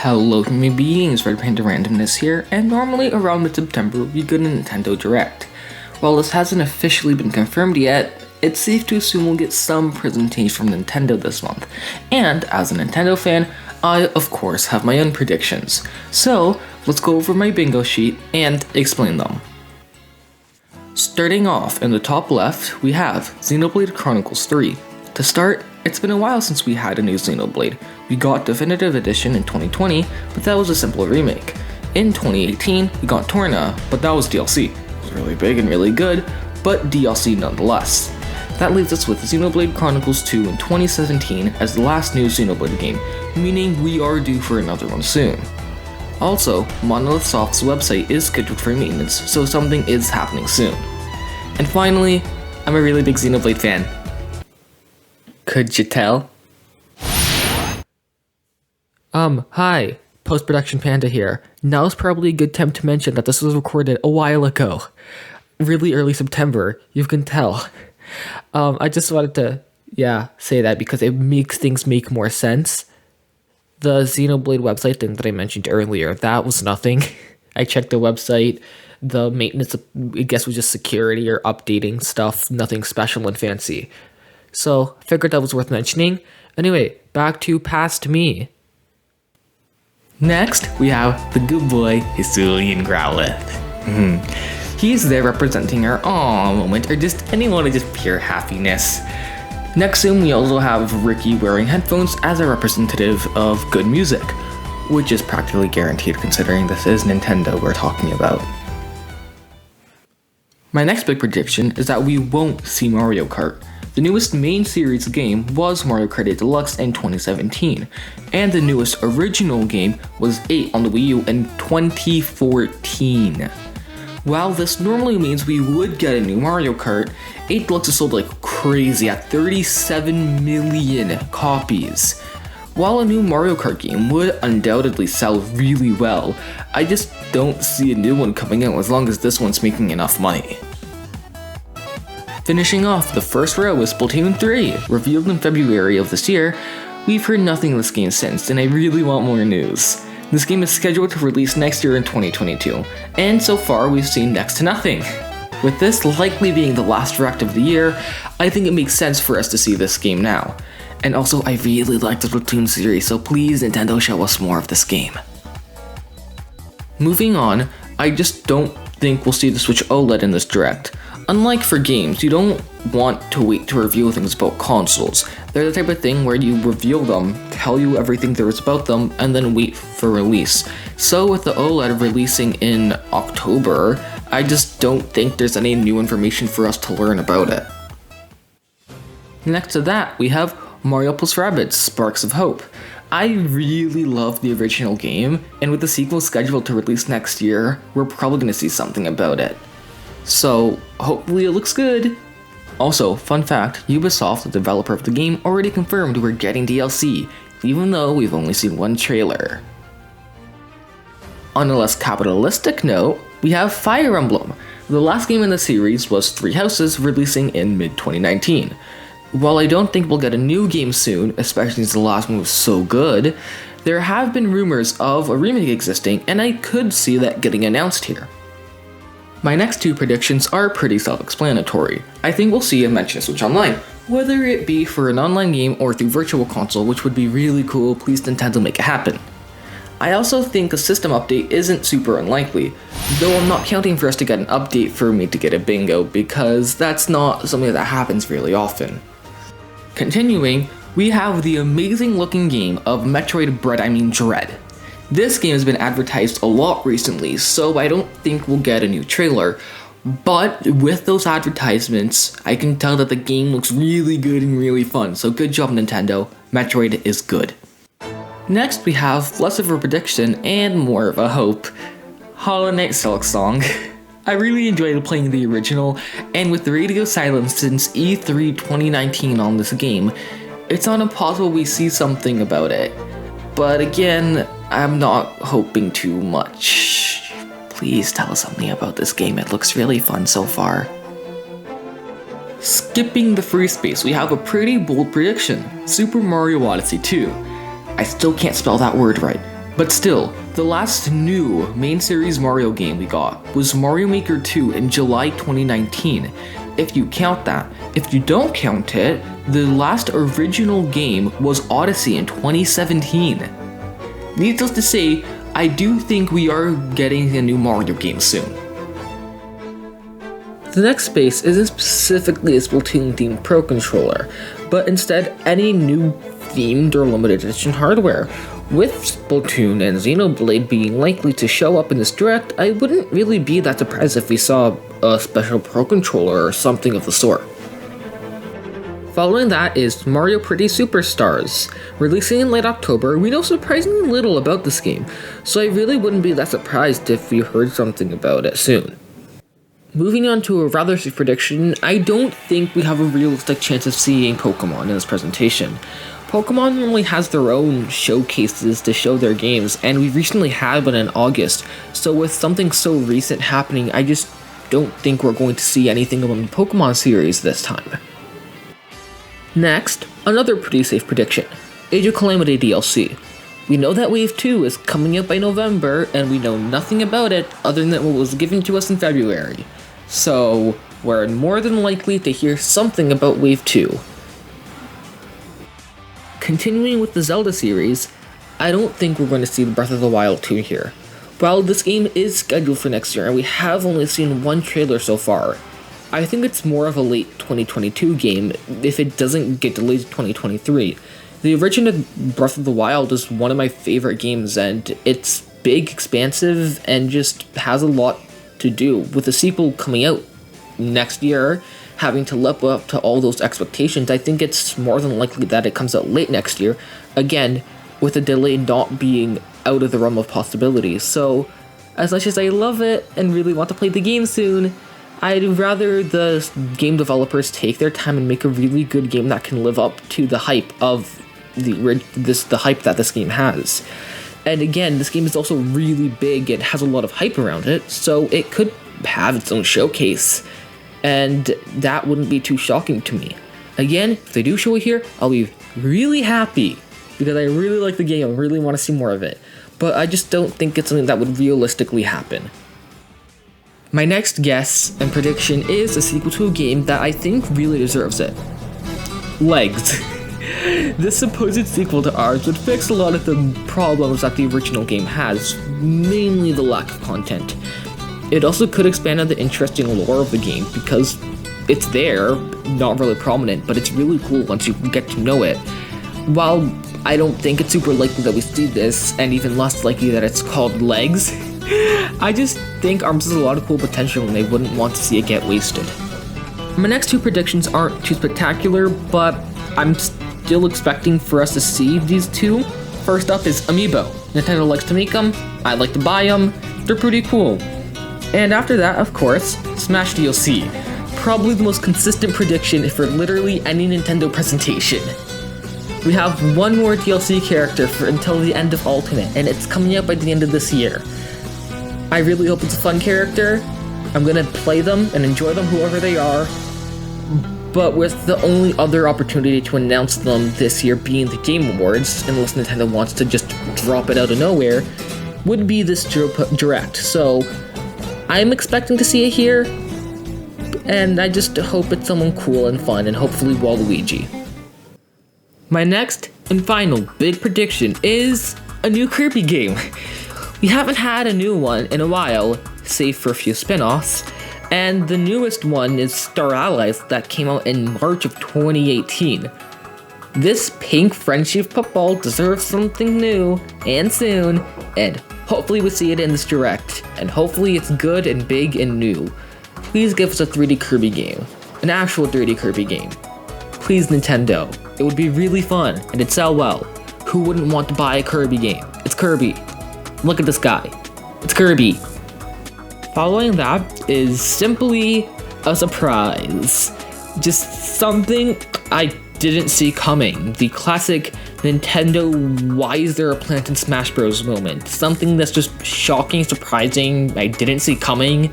Hello human beings, Red Panda Randomness here, and normally around mid-September we get a Nintendo Direct. While this hasn't officially been confirmed yet, it's safe to assume we'll get some presentation from Nintendo this month. And as a Nintendo fan, I of course have my own predictions. So let's go over my bingo sheet and explain them. Starting off in the top left, we have Xenoblade Chronicles 3. To start, it's been a while since we had a new Xenoblade. We got Definitive Edition in 2020, but that was a simple remake. In 2018, we got Torna, but that was DLC. It was really big and really good, but DLC nonetheless. That leaves us with Xenoblade Chronicles 2 in 2017 as the last new Xenoblade game, meaning we are due for another one soon. Also, Monolith Soft's website is scheduled for maintenance, so something is happening soon. And finally, I'm a really big Xenoblade fan. Could you tell? Hi, Post-Production Panda here. Now's probably a good time to mention that this was recorded a while ago. Really early September, you can tell. I just wanted to, say that because it makes things make more sense. The Xenoblade website thing that I mentioned earlier, that was nothing. I checked the website, the maintenance, I guess was just security or updating stuff, nothing special and fancy. So, I figured that was worth mentioning. Anyway, back to Past Me. Next, we have the good boy, Hisuian Growlithe. He's there representing our aw moment, or just any moment of just pure happiness. Next soon, we also have Ricky wearing headphones as a representative of good music, which is practically guaranteed considering this is Nintendo we're talking about. My next big prediction is that we won't see Mario Kart. The newest main series game was Mario Kart 8 Deluxe in 2017, and the newest original game was 8 on the Wii U in 2014. While this normally means we would get a new Mario Kart, 8 Deluxe is sold like crazy at 37 million copies. While a new Mario Kart game would undoubtedly sell really well, I just don't see a new one coming out as long as this one's making enough money. Finishing off the first row is Splatoon 3, revealed in February of this year. We've heard nothing of this game since, and I really want more news. This game is scheduled to release next year in 2022, and so far we've seen next to nothing. With this likely being the last direct of the year, I think it makes sense for us to see this game now. And also, I really like the Splatoon series, so please Nintendo show us more of this game. Moving on, I just don't think we'll see the Switch OLED in this direct. Unlike for games, you don't want to wait to reveal things about consoles. They're the type of thing where you reveal them, tell you everything there is about them, and then wait for release. So with the OLED releasing in October, I just don't think there's any new information for us to learn about it. Next to that, we have Mario + Rabbids Sparks of Hope. I really love the original game, and with the sequel scheduled to release next year, we're probably going to see something about it. So, hopefully it looks good. Also, fun fact, Ubisoft, the developer of the game, already confirmed we're getting DLC, even though we've only seen one trailer. On a less capitalistic note, we have Fire Emblem. The last game in the series was Three Houses, releasing in mid-2019. While I don't think we'll get a new game soon, especially since the last one was so good, there have been rumors of a remake existing, and I could see that getting announced here. My next two predictions are pretty self-explanatory. I think we'll see a mention of Switch Online, whether it be for an online game or through Virtual Console, which would be really cool. Please Nintendo make it happen. I also think a system update isn't super unlikely, though I'm not counting for us to get an update for me to get a bingo, because that's not something that happens really often. Continuing, we have the amazing looking game of Metroid Dread. This game has been advertised a lot recently, so I don't think we'll get a new trailer, but with those advertisements, I can tell that the game looks really good and really fun, so good job Nintendo, Metroid is good. Next we have less of a prediction and more of a hope, Hollow Knight Silksong. I really enjoyed playing the original, and with the radio silence since E3 2019 on this game, it's not impossible we see something about it. But again, I'm not hoping too much. Please tell us something about this game, it looks really fun so far. Skipping the free space, we have a pretty bold prediction, Super Mario Odyssey 2. I still can't spell that word right. But still, the last new main series Mario game we got was Mario Maker 2 in July 2019, if you count that. If you don't count it, the last original game was Odyssey in 2017. Needless to say, I do think we are getting a new Mario game soon. The next space isn't specifically a Splatoon-themed Pro Controller, but instead any new themed or limited edition hardware. With Splatoon and Xenoblade being likely to show up in this direct, I wouldn't really be that surprised if we saw a special Pro Controller or something of the sort. Following that is Mario Party Superstars. Releasing in late October, we know surprisingly little about this game, so I really wouldn't be that surprised if we heard something about it soon. Moving on to a rather safe prediction, I don't think we have a realistic chance of seeing Pokemon in this presentation. Pokemon normally has their own showcases to show their games, and we recently had one in August, so with something so recent happening, I just don't think we're going to see anything about the Pokemon series this time. Next, another pretty safe prediction, Age of Calamity DLC. We know that Wave 2 is coming out by November, and we know nothing about it other than what was given to us in February. So, we're more than likely to hear something about Wave 2. Continuing with the Zelda series, I don't think we're going to see Breath of the Wild 2 here. While this game is scheduled for next year and we have only seen one trailer so far, I think it's more of a late 2022 game if it doesn't get delayed to 2023. The original Breath of the Wild is one of my favorite games, and it's big, expansive, and just has a lot to do. With the sequel coming out next year, having to live up to all those expectations, I think it's more than likely that it comes out late next year, again, with a delay not being out of the realm of possibility. So, as much as I love it and really want to play the game soon, I'd rather the game developers take their time and make a really good game that can live up to the hype of the hype that this game has. And again, this game is also really big and has a lot of hype around it, so it could have its own showcase, and that wouldn't be too shocking to me. Again, if they do show it here, I'll be really happy, because I really like the game, I really want to see more of it, but I just don't think it's something that would realistically happen. My next guess and prediction is a sequel to a game that I think really deserves it. Legs. This supposed sequel to ours would fix a lot of the problems that the original game has, mainly the lack of content. It also could expand on the interesting lore of the game because it's there, not really prominent, but it's really cool once you get to know it. While I don't think it's super likely that we see this, and even less likely that it's called Legs, I just think ARMS has a lot of cool potential and they wouldn't want to see it get wasted. My next two predictions aren't too spectacular, but I'm still expecting for us to see these two. First up is Amiibo. Nintendo likes to make them, I like to buy them, they're pretty cool. And after that, of course, Smash DLC. Probably the most consistent prediction for literally any Nintendo presentation. We have one more DLC character until the end of Alternate, and it's coming out by the end of this year. I really hope it's a fun character. I'm gonna play them and enjoy them whoever they are. But with the only other opportunity to announce them this year being the Game Awards, unless Nintendo wants to just drop it out of nowhere, would be this Direct. So I'm expecting to see it here, and I just hope it's someone cool and fun, and hopefully Waluigi. My next and final big prediction is a new Kirby game. We haven't had a new one in a while, save for a few spin-offs, and the newest one is Star Allies that came out in March of 2018. This pink friendship football deserves something new and soon, and hopefully we see it in this Direct, and hopefully it's good and big and new. Please give us a 3D Kirby game, an actual 3D Kirby game. Please, Nintendo. It would be really fun, and it'd sell well. Who wouldn't want to buy a Kirby game? It's Kirby. Look at this guy. It's Kirby. Following that is simply a surprise. Just something I didn't see coming. The classic Nintendo why is there a plant in Smash Bros moment. Something that's just shocking, surprising, I didn't see coming.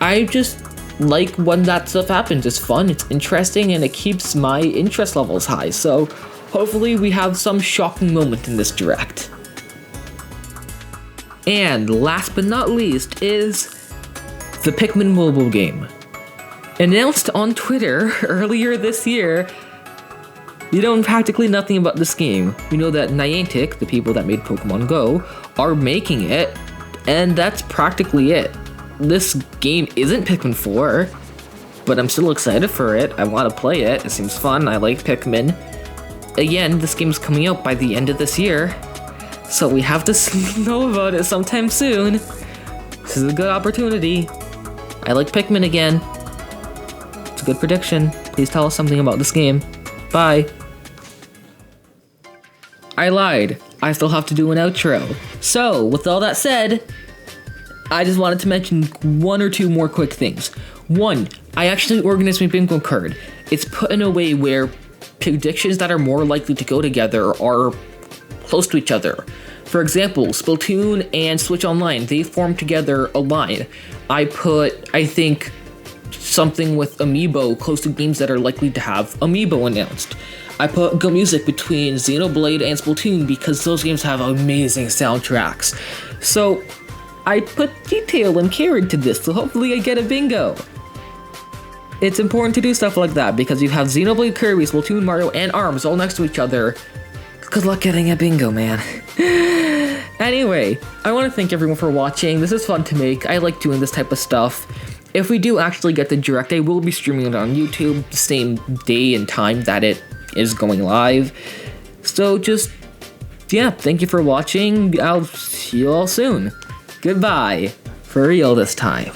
I just like when that stuff happens. It's fun, it's interesting, and it keeps my interest levels high. So hopefully we have some shocking moment in this Direct. And last but not least is the Pikmin mobile game. Announced on Twitter earlier this year, we know practically nothing about this game. We know that Niantic, the people that made Pokemon Go, are making it, and that's practically it. This game isn't Pikmin 4, but I'm still excited for it. I want to play it. It seems fun. I like Pikmin. Again, this game's coming out by the end of this year, so we have to know about it sometime soon. This is a good opportunity. I like Pikmin again. It's a good prediction. Please tell us something about this game. Bye. I lied. I still have to do an outro. So, with all that said, I just wanted to mention one or two more quick things. One, I actually organized my bingo card. It's put in a way where predictions that are more likely to go together are close to each other. For example, Splatoon and Switch Online, they form together a line. I put, I think, something with Amiibo close to games that are likely to have Amiibo announced. I put Go Music between Xenoblade and Splatoon because those games have amazing soundtracks. So I put detail and care into this, so hopefully I get a bingo. It's important to do stuff like that because you have Xenoblade, Kirby, Splatoon, Mario, and ARMS all next to each other. Good luck getting a bingo, man. Anyway, I want to thank everyone for watching. This is fun to make. I like doing this type of stuff. If we do actually get the Direct, I will be streaming it on YouTube the same day and time that it is going live. So just, yeah, thank you for watching. I'll see you all soon. Goodbye. For real this time.